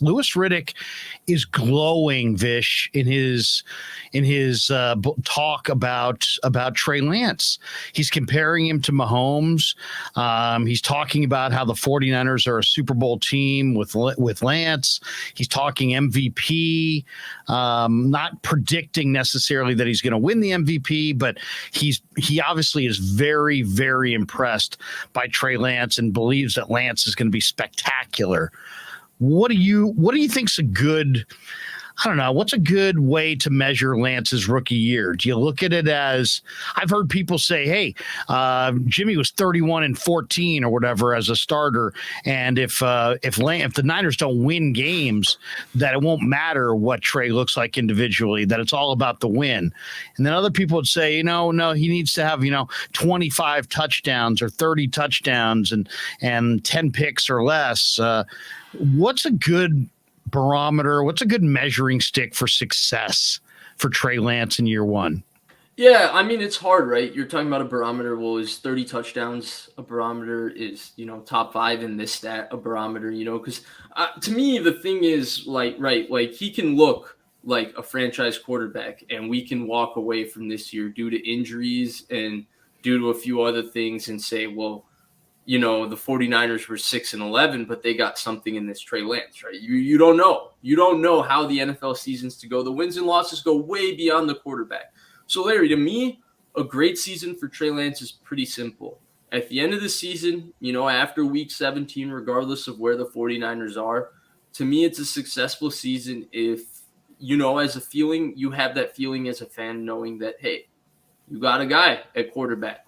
Louis Riddick is glowing, Vish, in his talk about Trey Lance. He's comparing him to Mahomes. He's talking about how the 49ers are a Super Bowl team with Lance. He's talking MVP, not predicting necessarily that he's going to win the MVP, but he obviously is very, very impressed by Trey Lance and believes that Lance is going to be spectacular. What do you think's a good, I don't know, what's a good way to measure Lance's rookie year? Do you look at it as, I've heard people say, hey, Jimmy was 31-14 or whatever as a starter, and if the Niners don't win games, that it won't matter what Trey looks like individually, that it's all about the win. And then other people would say, no, he needs to have 25 touchdowns or 30 touchdowns and 10 picks or less. What's a good barometer? What's a good measuring stick for success for Trey Lance in year one? Yeah, I mean, it's hard, right? You're talking about a barometer. Well, is 30 touchdowns a barometer? Is, top 5 in this stat a barometer? Because to me, the thing is, like he can look like a franchise quarterback, and we can walk away from this year due to injuries and due to a few other things and say, well, the 49ers were 6-11, but they got something in this Trey Lance, right? You don't know. You don't know how the NFL season's to go. The wins and losses go way beyond the quarterback. So, Larry, to me, a great season for Trey Lance is pretty simple. At the end of the season, after week 17, regardless of where the 49ers are, to me, it's a successful season if, as a feeling, you have that feeling as a fan knowing that, hey, you got a guy at quarterback.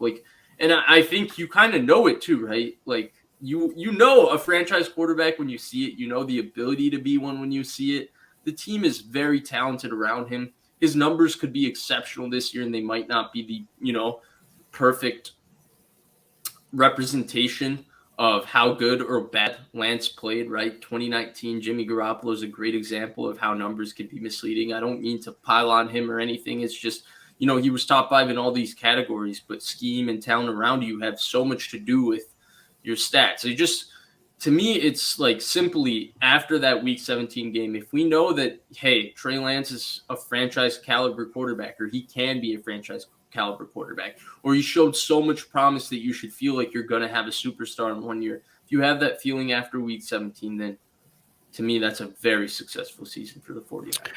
And I think you kind of know it too, right? Like you know a franchise quarterback when you see it. You know the ability to be one when you see it. The team is very talented around him. His numbers could be exceptional this year, and they might not be the perfect representation of how good or bad Lance played, right? 2019, Jimmy Garoppolo is a great example of how numbers can be misleading. I don't mean to pile on him or anything. It's just he was top 5 in all these categories, but scheme and talent around you have so much to do with your stats. To me, it's like simply after that week 17 game, if we know that, hey, Trey Lance is a franchise caliber quarterback, or he can be a franchise caliber quarterback, or he showed so much promise that you should feel like you're going to have a superstar in 1 year. If you have that feeling after week 17, then to me, that's a very successful season for the 49ers.